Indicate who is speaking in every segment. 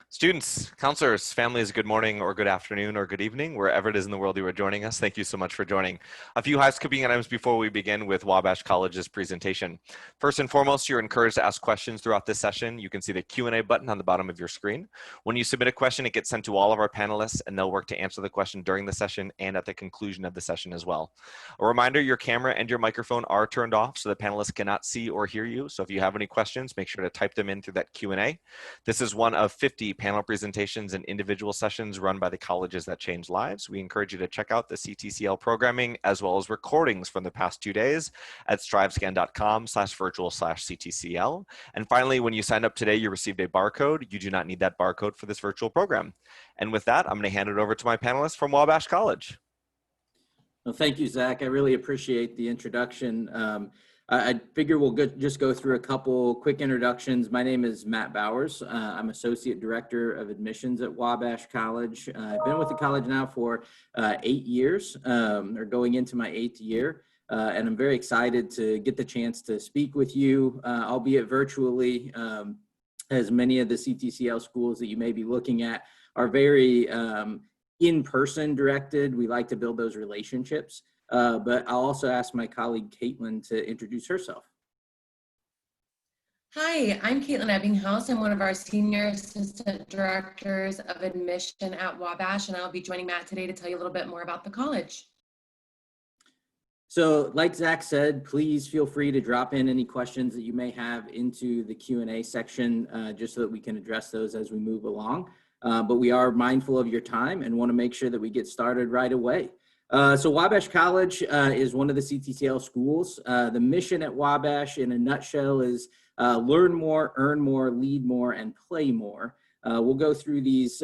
Speaker 1: Students, counselors, families, good morning or good afternoon or good evening, wherever it is in the world you are joining us. Thank you so much for joining. A few housekeeping items before we begin with Wabash College's presentation. First and foremost, you're encouraged to ask questions throughout this session. You can see the Q&A button on the bottom of your screen. When you submit a question, it gets sent to all of our panelists and they'll work to answer the question during the session and at the conclusion of the session as well. A reminder, your camera and your microphone are turned off so the panelists cannot see or hear you. So if you have any questions, make sure to type them in through that Q&A. This is one of 50 panel presentations and individual sessions run by the colleges that change lives. We encourage you to check out the CTCL programming as well as recordings from the past 2 days at strivescan.com/virtual/CTCL. And finally, when you signed up today, you received a barcode. You do not need that barcode for this virtual program. And with that, I'm going to hand it over to my panelists from Wabash College.
Speaker 2: Well, thank you, Zach. I really appreciate the introduction. I figure we'll just go through a couple quick introductions. My name is Matt Bowers. I'm Associate Director of Admissions at Wabash College. I've been with the college now for 8 years, or going into my 8th year. And I'm very excited to get the chance to speak with you, albeit virtually, as many of the CTCL schools that you may be looking at are very in-person directed. We like to build those relationships. But I'll also ask my colleague Caitlin to introduce herself.
Speaker 3: Hi, I'm Caitlin Ebbinghaus. I'm one of our Senior Assistant Directors of Admission at Wabash, and I'll be joining Matt today to tell you a little bit more about the college.
Speaker 2: So like Zach said, please feel free to drop in any questions that you may have into the Q&A section, just so that we can address those as we move along. But we are mindful of your time and want to make sure that we get started right away. So Wabash College is one of the CTCL schools. The mission at Wabash in a nutshell is learn more, earn more, lead more, and play more. We'll go through these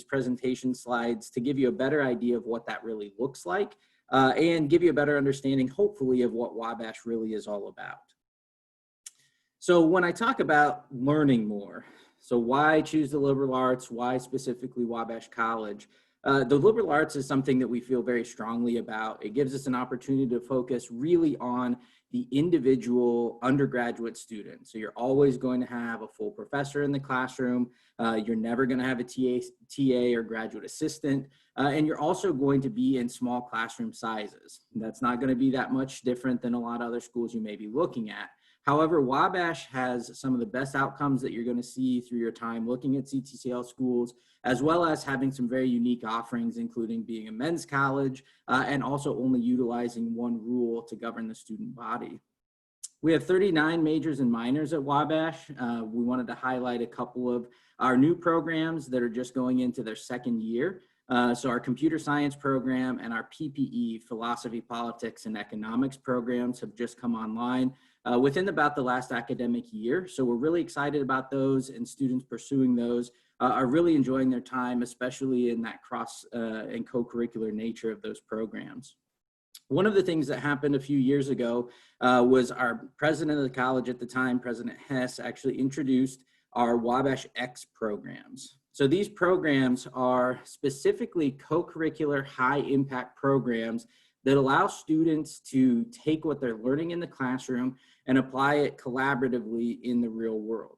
Speaker 2: presentation slides to give you a better idea of what that really looks like and give you a better understanding, hopefully, of what Wabash really is all about. So when I talk about learning more, so why choose the liberal arts? Why specifically Wabash College? The liberal arts is something that we feel very strongly about. It gives us an opportunity to focus really on the individual undergraduate student. So you're always going to have a full professor in the classroom. You're never going to have a TA or graduate assistant. And you're also going to be in small classroom sizes. That's not going to be that much different than a lot of other schools you may be looking at. However, Wabash has some of the best outcomes that you're going to see through your time looking at CTCL schools, as well as having some very unique offerings, including being a men's college and also only utilizing one rule to govern the student body. We have 39 majors and minors at Wabash. We wanted to highlight a couple of our new programs that are just going into their 2nd year. So our computer science program and our PPE, philosophy, politics, and economics programs have just come online within about the last academic year. So we're really excited about those, and students pursuing those are really enjoying their time, especially in that cross and co-curricular nature of those programs. One of the things that happened a few years ago was our president of the college at the time, President Hess, actually introduced our Wabash X programs. So these programs are specifically co-curricular high-impact programs that allow students to take what they're learning in the classroom and apply it collaboratively in the real world.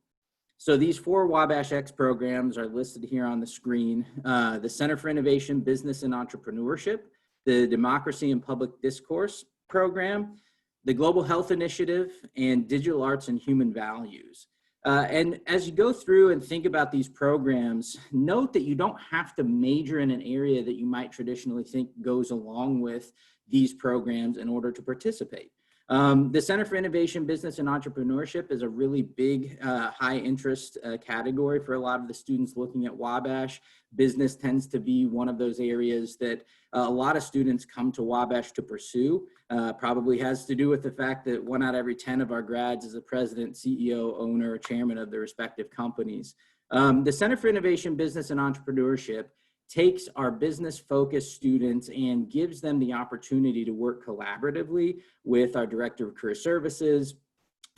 Speaker 2: So these 4 Wabash X programs are listed here on the screen. The Center for Innovation, Business and Entrepreneurship, the Democracy and Public Discourse program, the Global Health Initiative, and Digital Arts and Human Values. And as you go through and think about these programs, note that you don't have to major in an area that you might traditionally think goes along with these programs in order to participate. The Center for Innovation, Business and Entrepreneurship is a really big high interest category for a lot of the students looking at Wabash. Business tends to be one of those areas that a lot of students come to Wabash to pursue. Probably has to do with the fact that 1 out of every 10 of our grads is a president, CEO, owner, or chairman of their respective companies. The Center for Innovation, Business and Entrepreneurship takes our business-focused students and gives them the opportunity to work collaboratively with our Director of Career Services,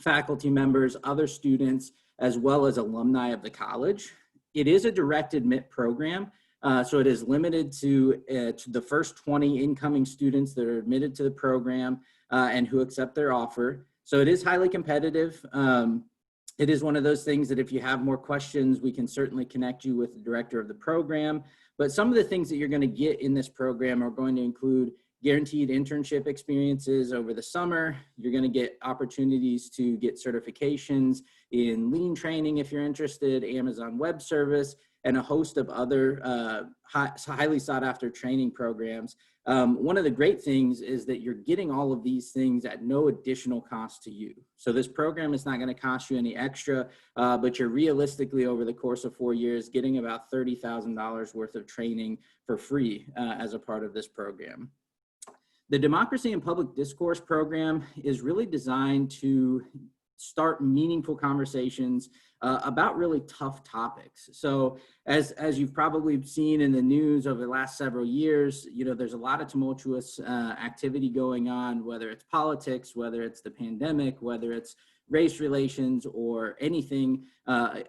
Speaker 2: faculty members, other students, as well as alumni of the college. It is a direct admit program, so it is limited to the first 20 incoming students that are admitted to the program and who accept their offer. So it is highly competitive. It is one of those things that if you have more questions, we can certainly connect you with the director of the program. But some of the things that you're going to get in this program are going to include guaranteed internship experiences over the summer. You're going to get opportunities to get certifications in lean training if you're interested, Amazon Web Service, and a host of other highly sought after training programs. One of the great things is that you're getting all of these things at no additional cost to you. So this program is not going to cost you any extra, but you're realistically over the course of 4 years getting about $30,000 worth of training for free as a part of this program. The Democracy and Public Discourse program is really designed to start meaningful conversations about really tough topics. So as you've probably seen in the news over the last several years, there's a lot of tumultuous activity going on, whether it's politics, whether it's the pandemic, whether it's race relations or anything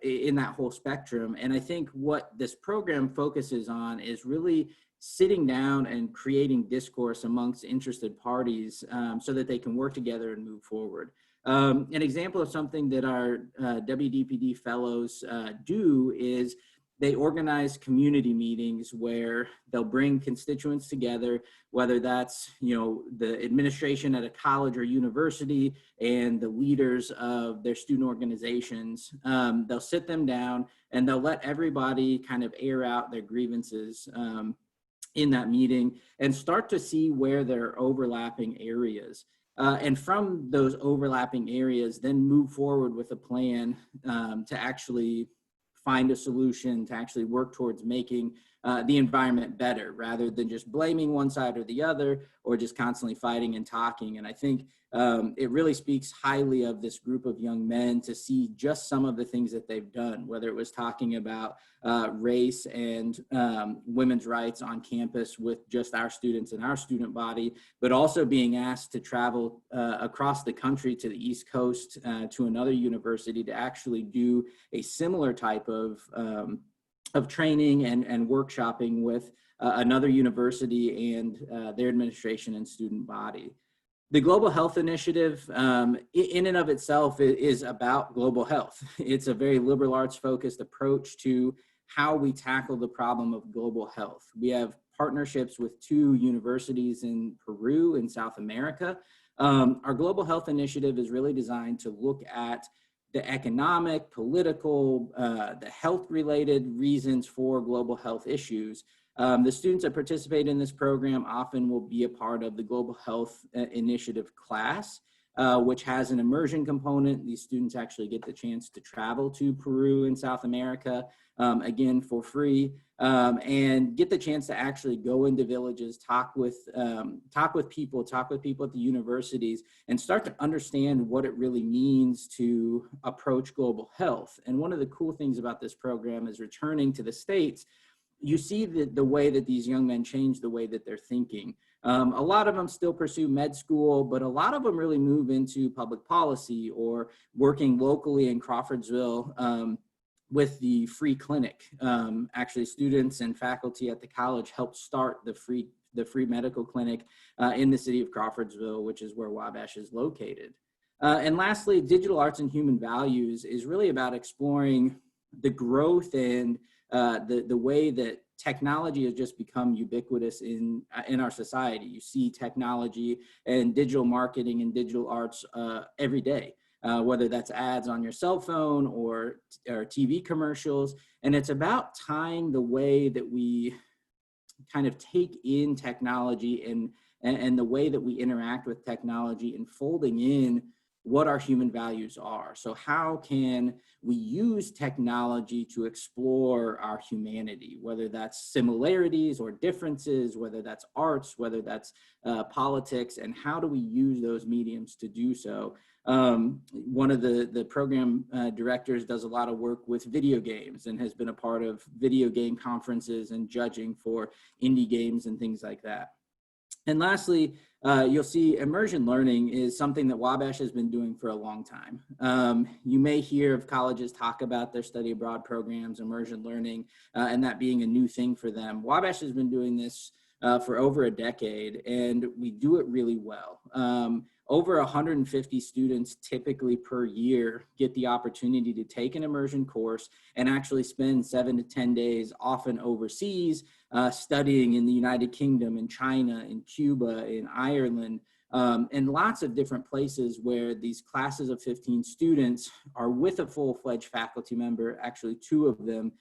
Speaker 2: in that whole spectrum. And I think what this program focuses on is really sitting down and creating discourse amongst interested parties so that they can work together and move forward. An example of something that our WDPD fellows do is they organize community meetings where they'll bring constituents together, whether that's, the administration at a college or university and the leaders of their student organizations. They'll sit them down and they'll let everybody kind of air out their grievances in that meeting and start to see where there are overlapping areas. And from those overlapping areas, then move forward with a plan to actually find a solution, to actually work towards making the environment better, rather than just blaming one side or the other, or just constantly fighting and talking. And I think it really speaks highly of this group of young men to see just some of the things that they've done, whether it was talking about race and women's rights on campus with just our students and our student body, but also being asked to travel across the country to the East Coast to another university to actually do a similar type of training and workshopping with another university and their administration and student body. The Global Health Initiative, in and of itself, is about global health. It's a very liberal arts focused approach to how we tackle the problem of global health. We have partnerships with 2 universities in Peru in South America. Our Global Health Initiative is really designed to look at the economic, political, the health-related reasons for global health issues. The students that participate in this program often will be a part of the Global Health Initiative class, which has an immersion component. These students actually get the chance to travel to Peru and South America, again, for free, and get the chance to actually go into villages, talk with people at the universities, and start to understand what it really means to approach global health. And one of the cool things about this program is returning to the States, you see the way that these young men change the way that they're thinking. A lot of them still pursue med school, but a lot of them really move into public policy or working locally in Crawfordsville with the free clinic. Actually, students and faculty at the college helped start the free medical clinic in the city of Crawfordsville, which is where Wabash is located. And lastly, digital arts and human values is really about exploring the growth and the way that technology has just become ubiquitous in our society. You see technology and digital marketing and digital arts every day, whether that's ads on your cell phone or TV commercials. And it's about tying the way that we kind of take in technology and the way that we interact with technology and folding in what our human values are. So how can we use technology to explore our humanity, whether that's similarities or differences, whether that's arts, whether that's politics, and how do we use those mediums to do so? One of the program directors does a lot of work with video games and has been a part of video game conferences and judging for indie games and things like that. And lastly, you'll see immersion learning is something that Wabash has been doing for a long time. You may hear of colleges talk about their study abroad programs, immersion learning, and that being a new thing for them. Wabash has been doing this for over a decade, and we do it really well. over 150 students typically per year get the opportunity to take an immersion course and actually spend 7 to 10 days, often overseas, studying in the United Kingdom, in China, in Cuba, in Ireland, and lots of different places where these classes of 15 students are with a full-fledged faculty member, actually 2 of them.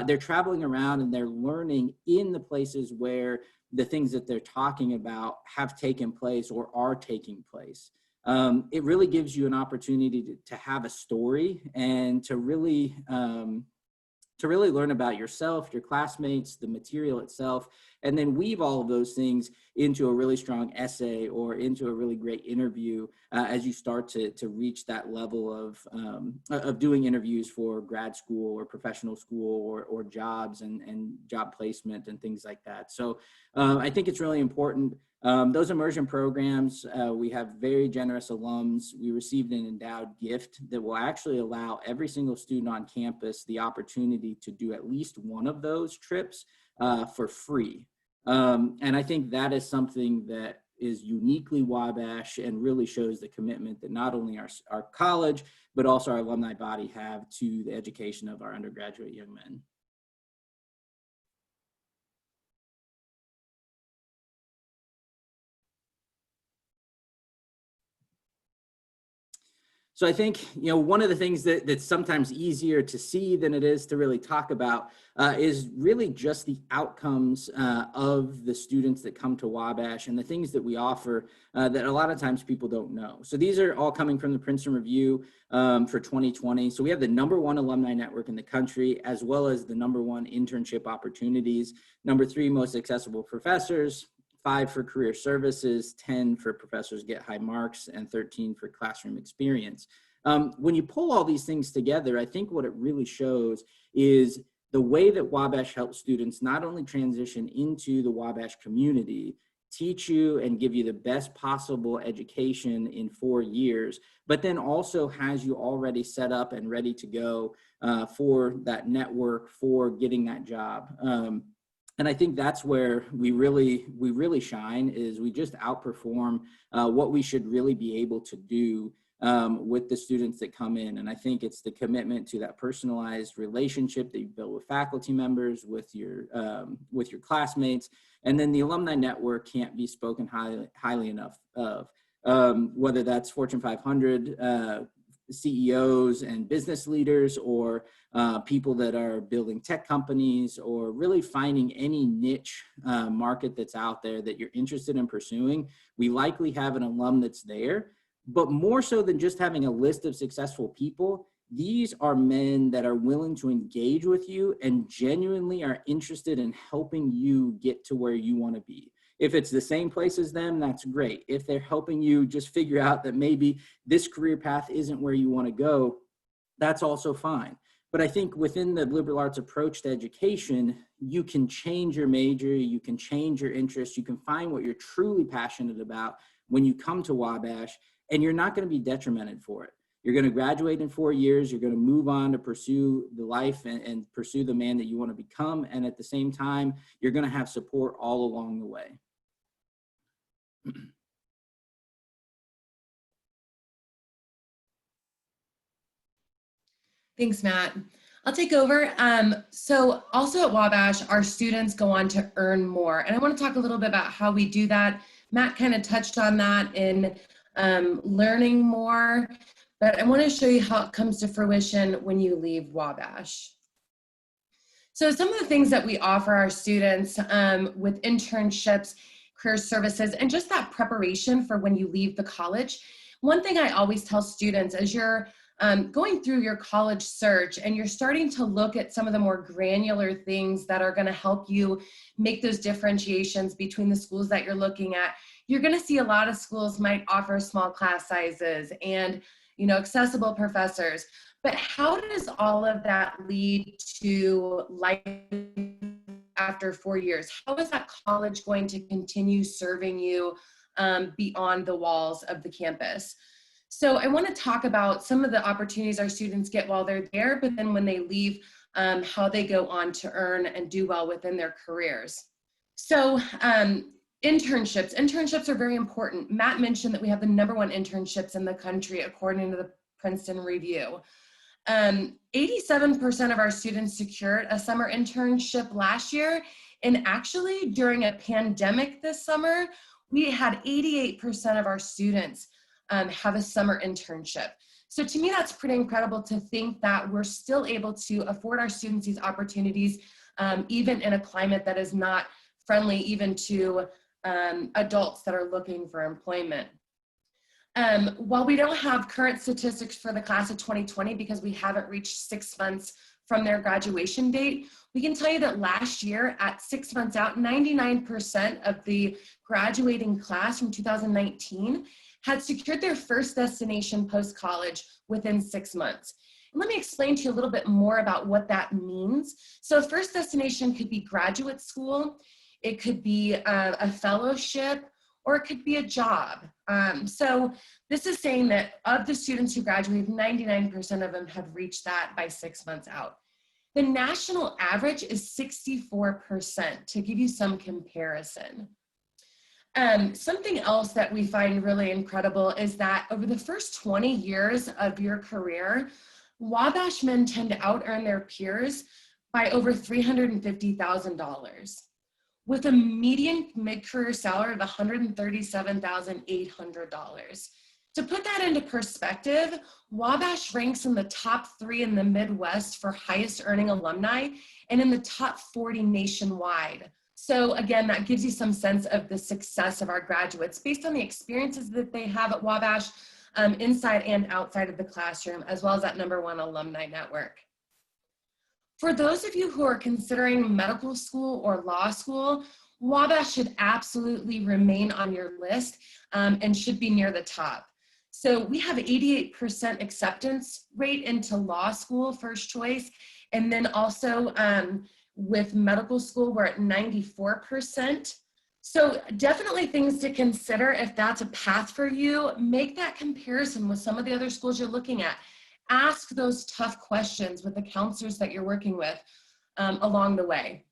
Speaker 2: They're traveling around and they're learning in the places where the things that they're talking about have taken place or are taking place. It really gives you an opportunity to have a story and to really learn about yourself, your classmates, the material itself, and then weave all of those things into a really strong essay or into a really great interview as you start to reach that level of doing interviews for grad school or professional school or jobs and job placement and things like that. So I think it's really important. Those immersion programs, we have very generous alums. We received an endowed gift that will actually allow every single student on campus the opportunity to do at least one of those trips for free. And I think that is something that is uniquely Wabash and really shows the commitment that not only our college, but also our alumni body have to the education of our undergraduate young men. So I think, one of the things that's sometimes easier to see than it is to really talk about is really just the outcomes of the students that come to Wabash and the things that we offer that a lot of times people don't know. So these are all coming from the Princeton Review for 2020. So we have the #1 alumni network in the country, as well as the #1 internship opportunities, #3 most accessible professors, 5 for career services, 10 for professors get high marks, and 13 for classroom experience. When you pull all these things together, I think what it really shows is the way that Wabash helps students not only transition into the Wabash community, teach you and give you the best possible education in 4 years, but then also has you already set up and ready to go for that network, for getting that job. And I think that's where we really shine, is we just outperform what we should really be able to do with the students that come in. And I think it's the commitment to that personalized relationship that you build with faculty members, with your classmates, and then the alumni network can't be spoken highly enough of. Whether that's Fortune 500 CEOs and business leaders, or people that are building tech companies, or really finding any niche market that's out there that you're interested in pursuing. We likely have an alum that's there, but more so than just having a list of successful people, these are men that are willing to engage with you and genuinely are interested in helping you get to where you want to be. If it's the same place as them, that's great. If they're helping you just figure out that maybe this career path isn't where you want to go, that's also fine. But I think within the liberal arts approach to education, you can change your major, you can change your interests, you can find what you're truly passionate about when you come to Wabash, and you're not going to be detrimented for it. You're going to graduate in 4 years, you're going to move on to pursue the life and pursue the man that you want to become, and at the same time, you're going to have support all along the way.
Speaker 3: Thanks, Matt. I'll take over. So also at Wabash, our students go on to earn more. And I want to talk a little bit about how we do that. Matt kind of touched on that in learning more, but I want to show you how it comes to fruition when you leave Wabash. So some of the things that we offer our students with internships, career services, and just that preparation for when you leave the college. One thing I always tell students as you're going through your college search and you're starting to look at some of the more granular things that are going to help you make those differentiations between the schools that you're looking at, you're going to see a lot of schools might offer small class sizes and, accessible professors. But how does all of that lead to life after 4 years? How is that college going to continue serving you beyond the walls of the campus? So I want to talk about some of the opportunities our students get while they're there, but then when they leave, how they go on to earn and do well within their careers. So Internships. Internships are very important. Matt mentioned that we have the #1 internships in the country according to the Princeton Review. 87% of our students secured a summer internship last year. And actually during a pandemic this summer, we had 88% of our students have a summer internship. So to me, that's pretty incredible to think that we're still able to afford our students these opportunities, even in a climate that is not friendly even to adults that are looking for employment. While we don't have current statistics for the class of 2020 because we haven't reached 6 months from their graduation date, we can tell you that last year at 6 months out, 99% of the graduating class from 2019 had secured their first destination post-college within 6 months. And let me explain to you a little bit more about what that means. So first destination could be graduate school, it could be a fellowship, or it could be a job. So this is saying that of the students who graduated, 99% of them have reached that by 6 months out. The national average is 64%, to give you some comparison. Something else that we find really incredible is that over the first 20 years of your career, Wabash men tend to out-earn their peers by over $350,000. With a median mid-career salary of $137,800. To put that into perspective, Wabash ranks in the top 3 in the Midwest for highest earning alumni and in the top 40 nationwide. So again, that gives you some sense of the success of our graduates based on the experiences that they have at Wabash inside and outside of the classroom, as well as that #1 alumni network. For those of you who are considering medical school or law school, Wabash should absolutely remain on your list and should be near the top. So we have 88% acceptance rate into law school, first choice, and then also with medical school, we're at 94%. So definitely things to consider if that's a path for you. Make that comparison with some of the other schools you're looking at. Ask those tough questions with the counselors that you're working with along the way.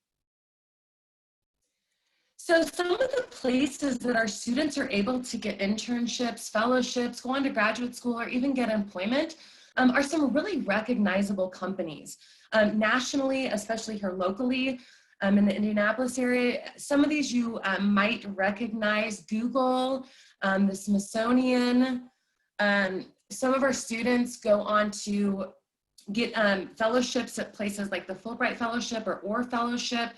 Speaker 3: So some of the places that our students are able to get internships, fellowships, go on to graduate school, or even get employment are some really recognizable companies. Nationally, especially here locally, in the Indianapolis area, some of these you might recognize: Google, the Smithsonian. Some of our students go on to get fellowships at places like the Fulbright Fellowship or Orr Fellowship.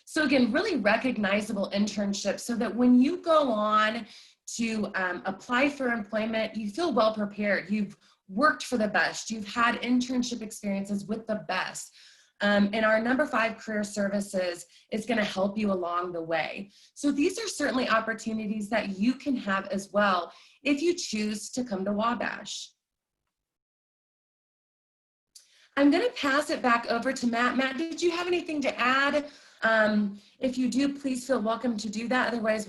Speaker 3: So again, really recognizable internships so that when you go on to apply for employment, you feel well prepared. You've worked for the best. You've had internship experiences with the best. And our #5 career services is going to help you along the way. So these are certainly opportunities that you can have as well if you choose to come to Wabash. I'm going to pass it back over to Matt. Matt, did you have anything to add? If you do, please feel welcome to do that. Otherwise,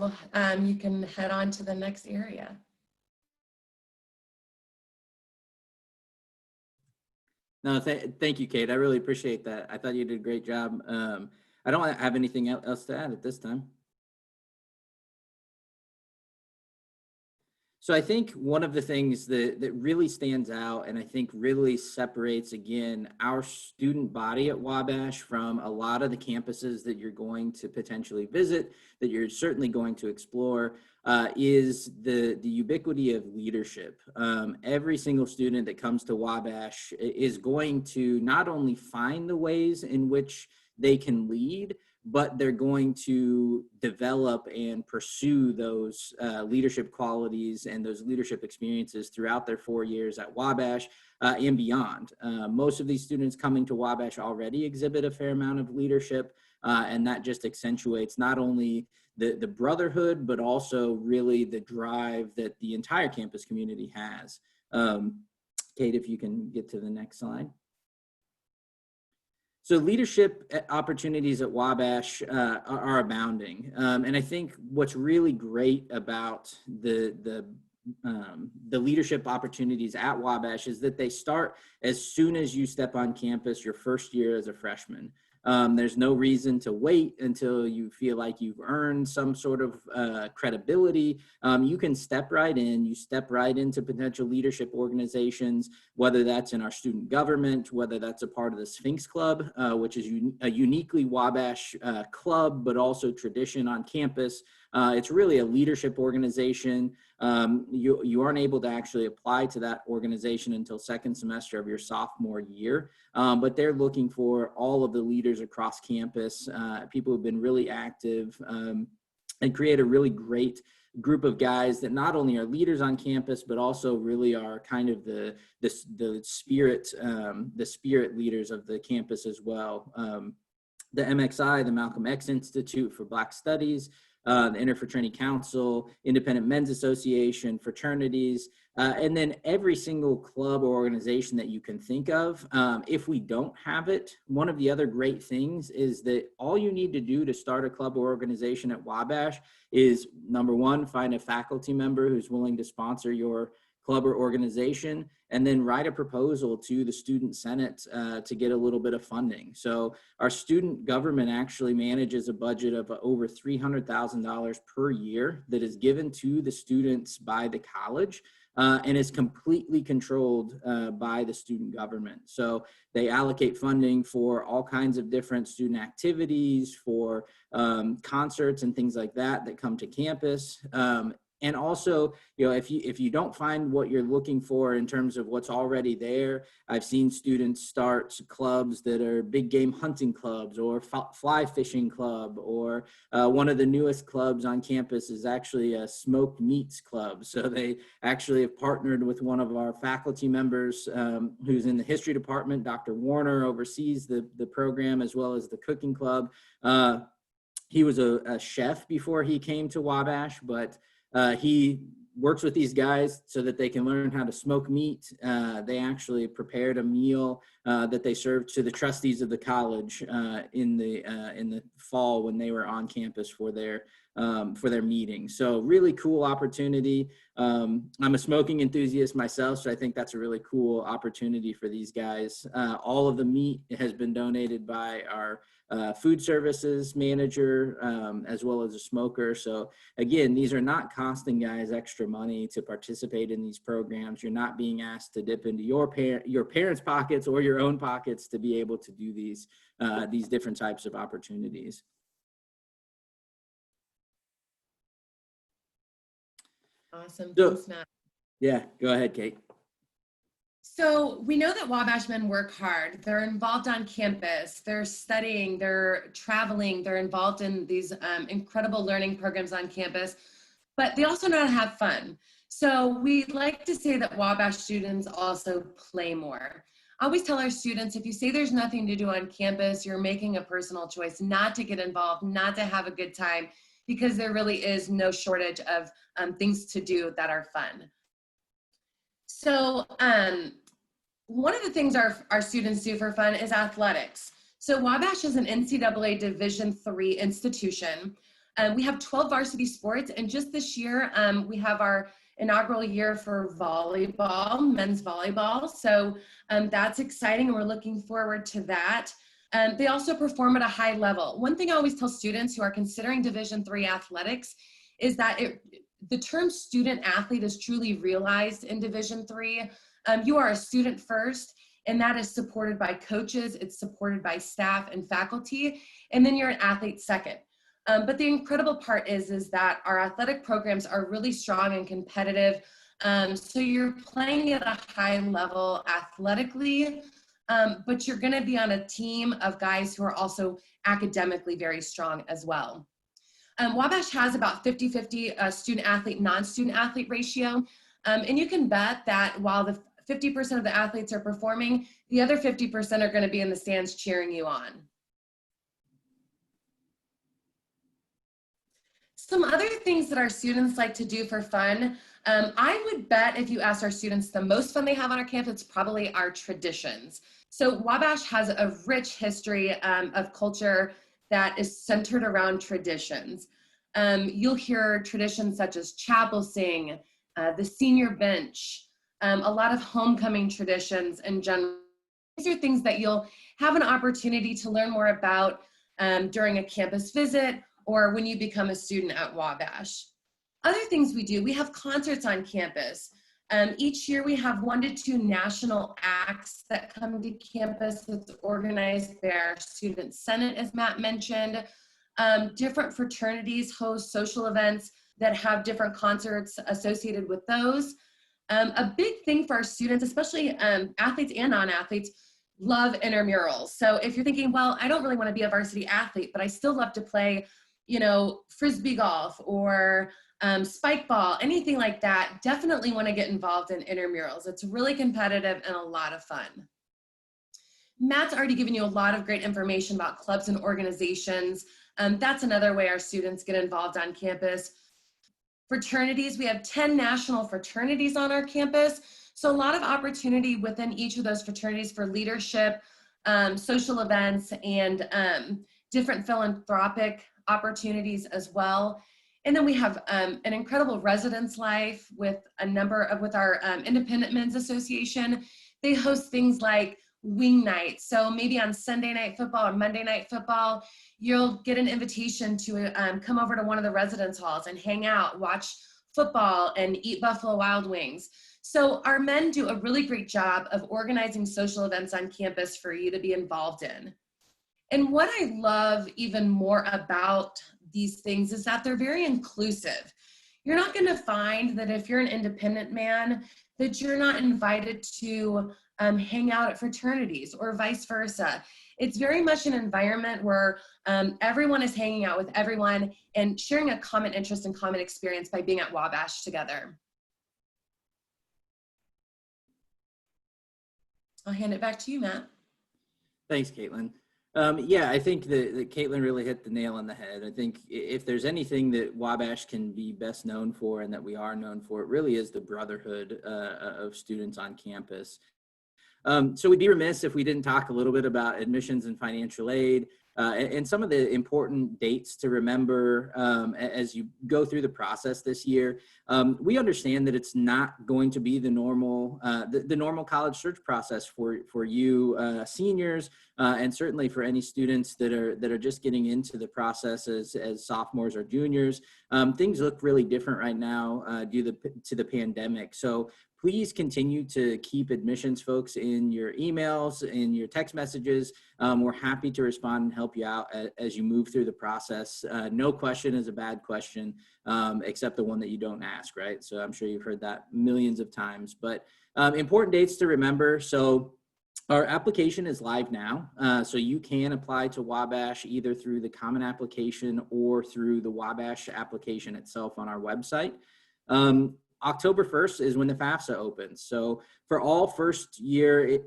Speaker 3: you can head on to the next area.
Speaker 2: No, thank you, Kate. I really appreciate that. I thought you did a great job. I don't have anything else to add at this time. So I think one of the things that really stands out and I think really separates, again, our student body at Wabash from a lot of the campuses that you're going to potentially visit, that you're certainly going to explore, is the ubiquity of leadership. Every single student that comes to Wabash is going to not only find the ways in which they can lead, but they're going to develop and pursue those leadership qualities and those leadership experiences throughout their 4 years at Wabash and beyond. Most of these students coming to Wabash already exhibit a fair amount of leadership, and that just accentuates not only the brotherhood, but also really the drive that the entire campus community has. Kate, if you can get to the next slide. So leadership opportunities at Wabash are abounding. And I think what's really great about the leadership opportunities at Wabash is that they start as soon as you step on campus your first year as a freshman. There's no reason to wait until you feel like you've earned some sort of credibility. You can step right in. You step right into potential leadership organizations, whether that's in our student government, whether that's a part of the Sphinx Club, which is a uniquely Wabash club, but also tradition on campus. It's really a leadership organization. You aren't able to actually apply to that organization until second semester of your sophomore year, but they're looking for all of the leaders across campus, people who've been really active, and create a really great group of guys that not only are leaders on campus, but also really are kind of the spirit leaders of the campus as well. The MXI, the Malcolm X Institute for Black Studies, the Interfraternity Council, Independent Men's Association, fraternities, and then every single club or organization that you can think of. If we don't have it, one of the other great things is that all you need to do to start a club or organization at Wabash is, number one, find a faculty member who's willing to sponsor your club or organization, and then write a proposal to the student senate to get a little bit of funding. So our student government actually manages a budget of over $300,000 per year that is given to the students by the college, and is completely controlled by the student government. So they allocate funding for all kinds of different student activities, for concerts and things like that come to campus. And also, if you don't find what you're looking for in terms of what's already there, I've seen students start clubs that are big game hunting clubs or fly fishing club, or one of the newest clubs on campus is actually a smoked meats club. So they actually have partnered with one of our faculty members who's in the history department. Dr. Warner oversees the program as well as the cooking club. He was a chef before he came to Wabash, but he works with these guys so that they can learn how to smoke meat. They actually prepared a meal that they served to the trustees of the college in the fall when they were on campus for their meeting. So really cool opportunity. I'm a smoking enthusiast myself, so I think that's a really cool opportunity for these guys. All of the meat has been donated by our food services manager, as well as a smoker. So again, these are not costing guys extra money to participate in these programs. You're not being asked to dip into your parents' pockets or your own pockets to be able to do these different types of opportunities.
Speaker 3: Awesome.
Speaker 2: So,
Speaker 3: Thanks, Matt.
Speaker 2: Yeah, go ahead, Kate.
Speaker 3: So we know that Wabash men work hard. They're involved on campus. They're studying, they're traveling, they're involved in these incredible learning programs on campus, but they also know how to have fun. So we like to say that Wabash students also play more. I always tell our students, if you say there's nothing to do on campus, you're making a personal choice not to get involved, not to have a good time, because there really is no shortage of things to do that are fun. So one of the things our students do for fun is athletics. So Wabash is an NCAA Division III institution. We have 12 varsity sports, and just this year, we have our inaugural year for volleyball, men's volleyball. So that's exciting, and we're looking forward to that. They also perform at a high level. One thing I always tell students who are considering Division III athletics is that the term student athlete is truly realized in Division III. You are a student first, and that is supported by coaches, it's supported by staff and faculty, and then you're an athlete second. But the incredible part is that our athletic programs are really strong and competitive. So you're playing at a high level athletically, but you're gonna be on a team of guys who are also academically very strong as well. Wabash has about 50-50 student athlete, non-student athlete ratio. And you can bet that while the 50% of the athletes are performing, the other 50% are gonna be in the stands cheering you on. Some other things that our students like to do for fun, I would bet if you ask our students the most fun they have on our campus, it's probably our traditions. So Wabash has a rich history of culture that is centered around traditions. You'll hear traditions such as chapel sing, the senior bench, a lot of homecoming traditions in general. These are things that you'll have an opportunity to learn more about during a campus visit or when you become a student at Wabash. Other things we do, we have concerts on campus. Each year we have 1 to 2 national acts that come to campus that's organized by our Student Senate, as Matt mentioned. Different fraternities host social events that have different concerts associated with those. A big thing for our students, especially athletes and non-athletes, love intramurals. So if you're thinking, well, I don't really want to be a varsity athlete, but I still love to play, you know, Frisbee golf or spike ball, anything like that, definitely want to get involved in intramurals. It's really competitive and a lot of fun. Matt's already given you a lot of great information about clubs and organizations. That's another way our students get involved on campus. Fraternities, we have 10 national fraternities on our campus. So a lot of opportunity within each of those fraternities for leadership, social events, and different philanthropic opportunities as well. And then we have an incredible residence life with our Independent Men's Association. They host things like wing night. So maybe on Sunday night football or Monday night football, you'll get an invitation to come over to one of the residence halls and hang out, watch football, and eat Buffalo Wild Wings. So our men do a really great job of organizing social events on campus for you to be involved in. And what I love even more about these things is that they're very inclusive. You're not going to find that if you're an independent man, that you're not invited to hang out at fraternities or vice versa. It's very much an environment where everyone is hanging out with everyone and sharing a common interest and common experience by being at Wabash together. I'll hand it back to you, Matt.
Speaker 2: Thanks, Caitlin. Yeah, I think that Caitlin really hit the nail on the head. I think if there's anything that Wabash can be best known for and that we are known for, it really is the brotherhood of students on campus. So we'd be remiss if we didn't talk a little bit about admissions and financial aid and some of the important dates to remember as you go through the process this year. We understand that it's not going to be the normal college search process for you seniors, and certainly for any students that are just getting into the process as sophomores or juniors. Things look really different right now due to the pandemic. So please continue to keep admissions folks in your emails, in your text messages. We're happy to respond and help you out as you move through the process. No question is a bad question, except the one that you don't ask, right? So I'm sure you've heard that millions of times, but important dates to remember. So our application is live now, so you can apply to Wabash either through the common application or through the Wabash application itself on our website. October 1st is when the FAFSA opens. So for all first year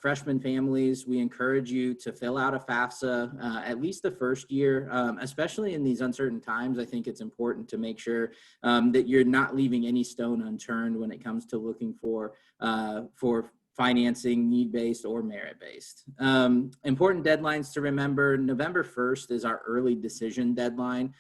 Speaker 2: freshman families, we encourage you to fill out a FAFSA at least the first year, especially in these uncertain times. I think it's important to make sure that you're not leaving any stone unturned when it comes to looking for financing, need-based or merit-based. Important deadlines to remember: November 1st is our early decision deadline.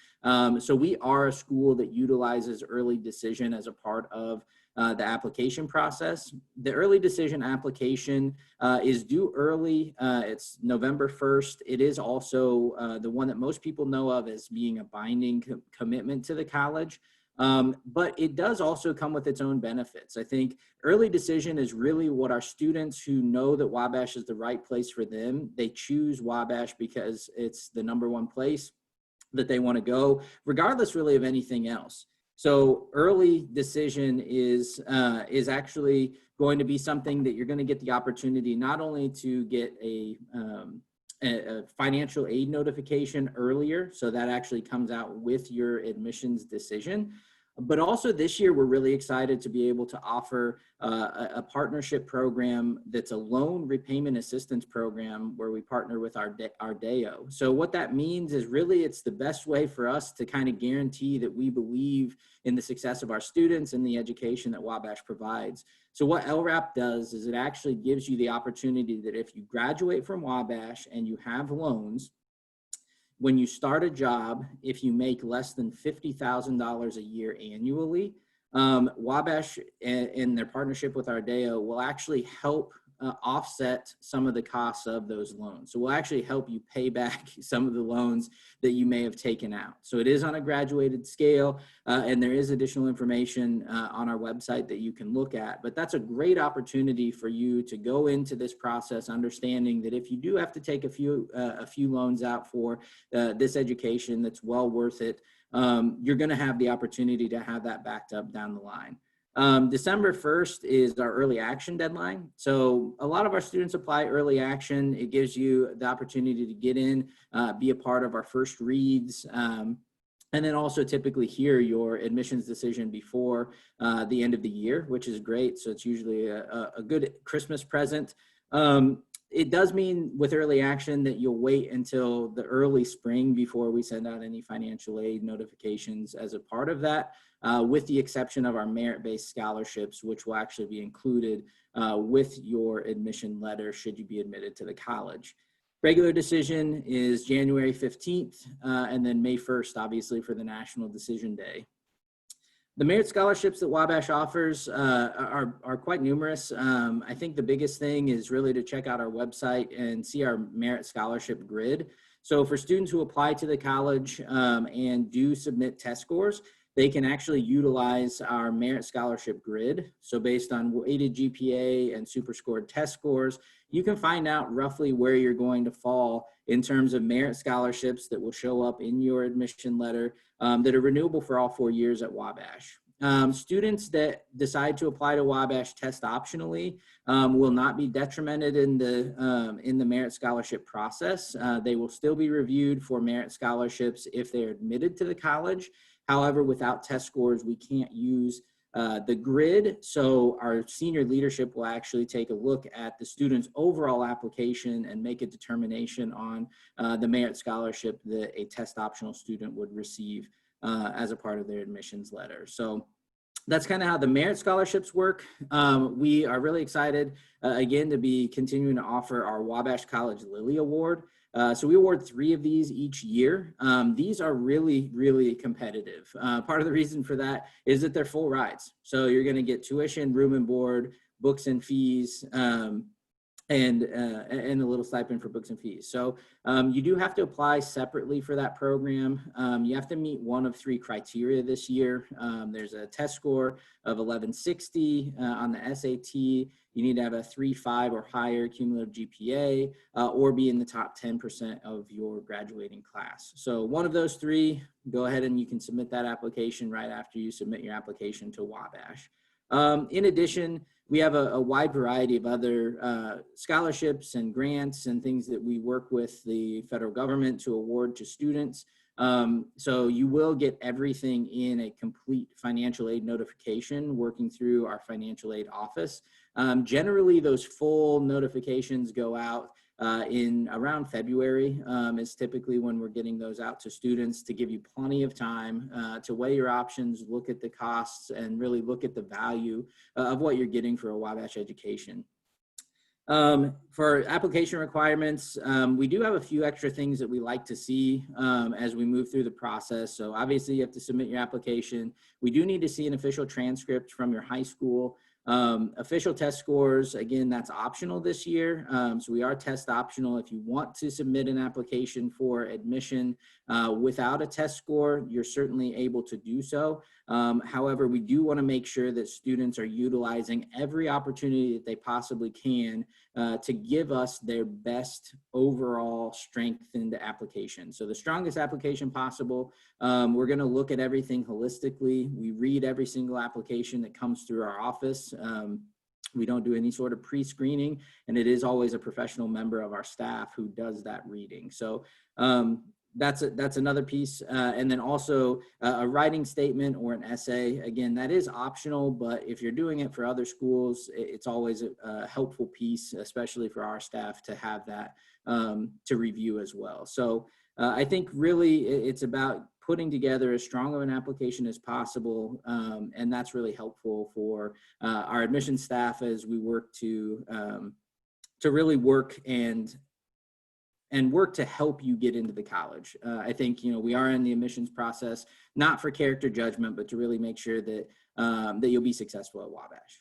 Speaker 2: So we are a school that utilizes early decision as a part of the application process. The early decision application is due early. It's November 1st. It is also the one that most people know of as being a binding commitment to the college. But it does also come with its own benefits. I think early decision is really what our students who know that Wabash is the right place for them, they choose Wabash because it's the #1 place that they want to go, regardless really of anything else. So early decision is actually going to be something that you're going to get the opportunity not only to get a financial aid notification earlier, so that actually comes out with your admissions decision. But also this year, we're really excited to be able to offer a partnership program that's a loan repayment assistance program where we partner with our DAO. So what that means is really it's the best way for us to kind of guarantee that we believe in the success of our students and the education that Wabash provides. So what LRAP does is it actually gives you the opportunity that if you graduate from Wabash and you have loans, when you start a job, if you make less than $50,000 a year annually, Wabash in their partnership with our DAO will actually help offset some of the costs of those loans. So we'll actually help you pay back some of the loans that you may have taken out. So it is on a graduated scale, and there is additional information on our website that you can look at. But that's a great opportunity for you to go into this process understanding that if you do have to take a few loans out for this education that's well worth it, you're going to have the opportunity to have that backed up down the line. December 1st is our early action deadline. So a lot of our students apply early action. It gives you the opportunity to get in, be a part of our first reads, and then also typically hear your admissions decision before the end of the year, which is great. So it's usually a good Christmas present. It does mean with early action that you'll wait until the early spring before we send out any financial aid notifications as a part of that, with the exception of our merit-based scholarships, which will actually be included with your admission letter should you be admitted to the college. Regular decision is January 15th, and then May 1st, obviously, for the National Decision Day. The merit scholarships that Wabash offers are quite numerous. I think the biggest thing is really to check out our website and see our merit scholarship grid. So for students who apply to the college and do submit test scores, they can actually utilize our merit scholarship grid. So based on weighted GPA and superscored test scores, you can find out roughly where you're going to fall in terms of merit scholarships that will show up in your admission letter that are renewable for all 4 years at Wabash. Students that decide to apply to Wabash test optionally will not be detrimented in the merit scholarship process. They will still be reviewed for merit scholarships if they're admitted to the college. However, without test scores, we can't use the grid. So our senior leadership will actually take a look at the student's overall application and make a determination on the merit scholarship that a test optional student would receive as a part of their admissions letter. So that's kind of how the merit scholarships work. We are really excited, again, to be continuing to offer our Wabash College Lily Award. So we award 3 of these each year. These are really, really competitive. Part of the reason for that is that they're full rides. So you're going to get tuition, room and board, books and fees, and a little stipend for books and fees. So you do have to apply separately for that program. You have to meet one of 3 criteria this year. There's a test score of 1160 on the SAT. You need to have a 3.5 or higher cumulative GPA, or be in the top 10% of your graduating class. So one of those 3, go ahead and you can submit that application right after you submit your application to Wabash. In addition, we have a wide variety of other scholarships and grants and things that we work with the federal government to award to students. So you will get everything in a complete financial aid notification working through our financial aid office. Generally, those full notifications go out in around February is typically when we're getting those out to students to give you plenty of time to weigh your options, look at the costs, and really look at the value of what you're getting for a Wabash education. For application requirements, we do have a few extra things that we like to see as we move through the process. So obviously you have to submit your application. We do need to see an official transcript from your high school. Official test scores, again, that's optional this year. So we are test optional. If you want to submit an application for admission without a test score, you're certainly able to do so. However, we do want to make sure that students are utilizing every opportunity that they possibly can to give us their best overall strengthened application. So the strongest application possible. We're going to look at everything holistically. We read every single application that comes through our office. We don't do any sort of pre-screening, and it is always a professional member of our staff who does that reading. So that's another piece. And then also a writing statement or an essay. Again, that is optional, but if you're doing it for other schools, it's always a helpful piece, especially for our staff to have that to review as well. So I think really it's about putting together as strong of an application as possible, and that's really helpful for our admissions staff as we work to really work and work to help you get into the college. I think, we are in the admissions process, not for character judgment, but to really make sure that that you'll be successful at Wabash.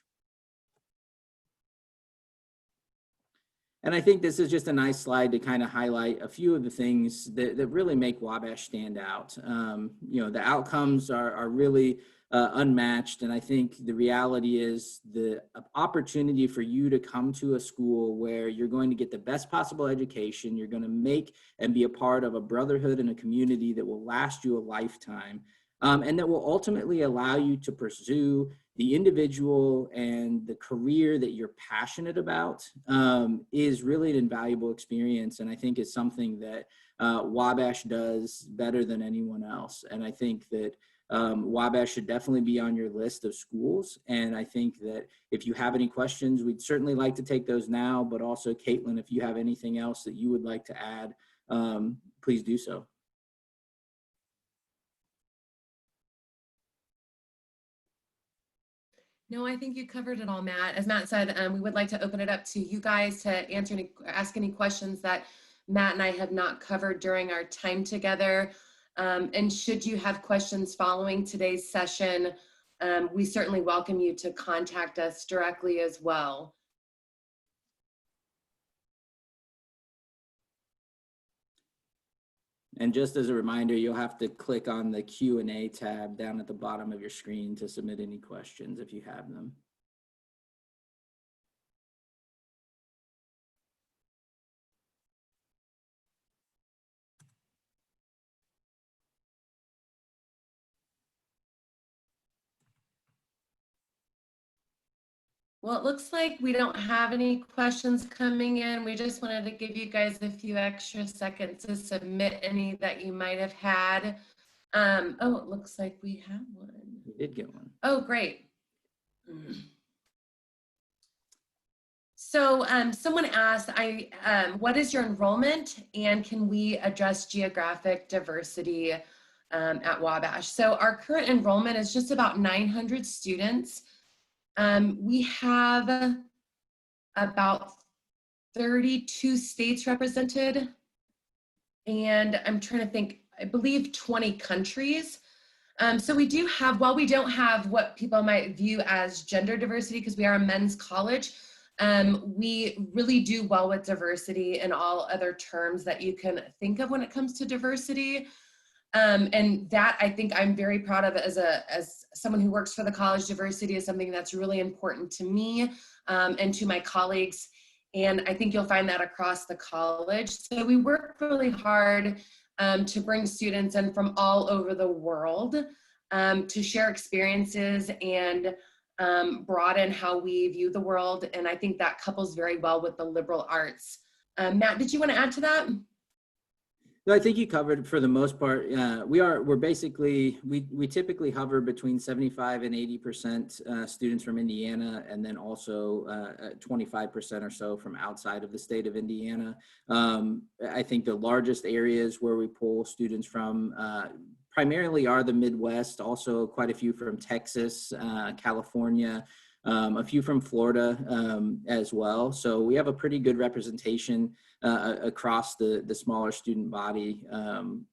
Speaker 2: And I think this is just a nice slide to kind of highlight a few of the things that really make Wabash stand out. The outcomes are really unmatched. And I think the reality is the opportunity for you to come to a school where you're going to get the best possible education, you're going to make and be a part of a brotherhood and a community that will last you a lifetime. And that will ultimately allow you to pursue the individual and the career that you're passionate about is really an invaluable experience. And I think it's something that Wabash does better than anyone else. And I think that Wabash should definitely be on your list of schools. And I think that if you have any questions, we'd certainly like to take those now, but also Caitlin, if you have anything else that you would like to add, please do so.
Speaker 3: No, I think you covered it all, Matt. As Matt said, we would like to open it up to you guys to ask any questions that Matt and I have not covered during our time together. And should you have questions following today's session, we certainly welcome you to contact us directly as well.
Speaker 2: And just as a reminder, you'll have to click on the Q&A tab down at the bottom of your screen to submit any questions if you have them.
Speaker 3: Well, it looks like we don't have any questions coming in. We just wanted to give you guys a few extra seconds to submit any that you might have had. Oh, it looks like we have one.
Speaker 2: We did get one.
Speaker 3: Oh, great. So someone asked, what is your enrollment and can we address geographic diversity at Wabash? So our current enrollment is just about 900 students. We have about 32 states represented, and I'm trying to think, I believe 20 countries. So we do have, while we don't have what people might view as gender diversity, because we are a men's college, we really do well with diversity in all other terms that you can think of when it comes to diversity. And that I think I'm very proud of as someone who works for the college. Diversity is something that's really important to me and to my colleagues. And I think you'll find that across the college. So we work really hard to bring students in from all over the world to share experiences and broaden how we view the world. And I think that couples very well with the liberal arts. Matt, did you want to add to that?
Speaker 2: No, I think you covered for the most part. We typically hover between 75 and 80% students from Indiana, and then also 25% or so from outside of the state of Indiana. I think the largest areas where we pull students from primarily are the Midwest, also quite a few from Texas, California, a few from Florida as well. So we have a pretty good representation across the smaller student body.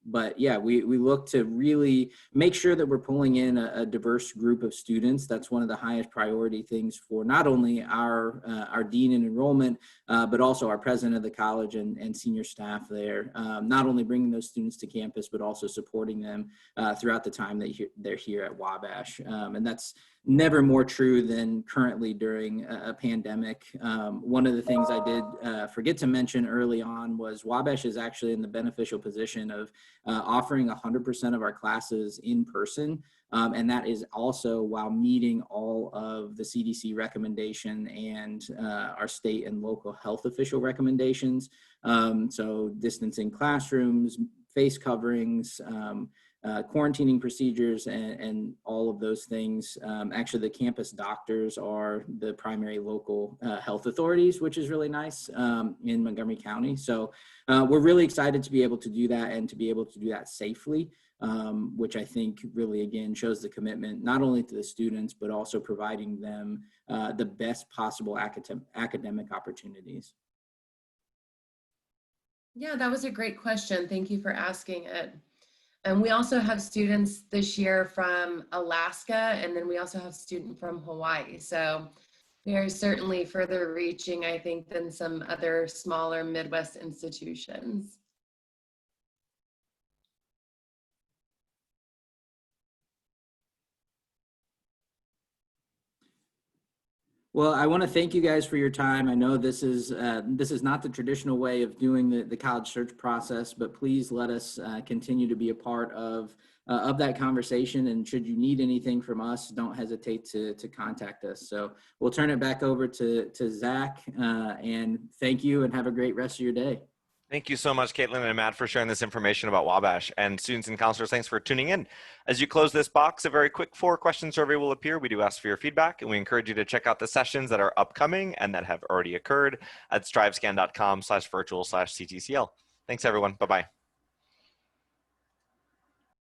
Speaker 2: But yeah, we look to really make sure that we're pulling in a diverse group of students. That's one of the highest priority things for not only our dean and enrollment, but also our president of the college and senior staff there. Not only bringing those students to campus, but also supporting them throughout the time that they're here at Wabash. And that's never more true than currently during a pandemic. One of the things I did forget to mention early on was Wabash is actually in the beneficial position of offering 100% of our classes in person. And that is also while meeting all of the CDC recommendation and our state and local health official recommendations. So distancing classrooms, face coverings, quarantining procedures, and all of those things. Actually, the campus doctors are the primary local health authorities, which is really nice in Montgomery County. So we're really excited to be able to do that and to be able to do that safely, which I think really, again, shows the commitment not only to the students, but also providing them the best possible academic opportunities.
Speaker 3: Yeah, that was a great question. Thank you for asking it. And we also have students this year from Alaska, and then we also have a student from Hawaii. So We are certainly further reaching, I think, than some other smaller Midwest institutions.
Speaker 2: Well, I want to thank you guys for your time. I know this is not the traditional way of doing the college search process, but please let us continue to be a part of that conversation. And should you need anything from us, don't hesitate to contact us. So we'll turn it back over to Zach, and thank you and have a great rest of your day.
Speaker 1: Thank you so much, Caitlin and Matt, for sharing this information about Wabash. And students and counselors, thanks for tuning in. As you close this box, a very quick 4-question survey will appear. We do ask for your feedback, and we encourage you to check out the sessions that are upcoming and that have already occurred at strivescan.com/virtual/CTCL. Thanks, everyone. Bye-bye.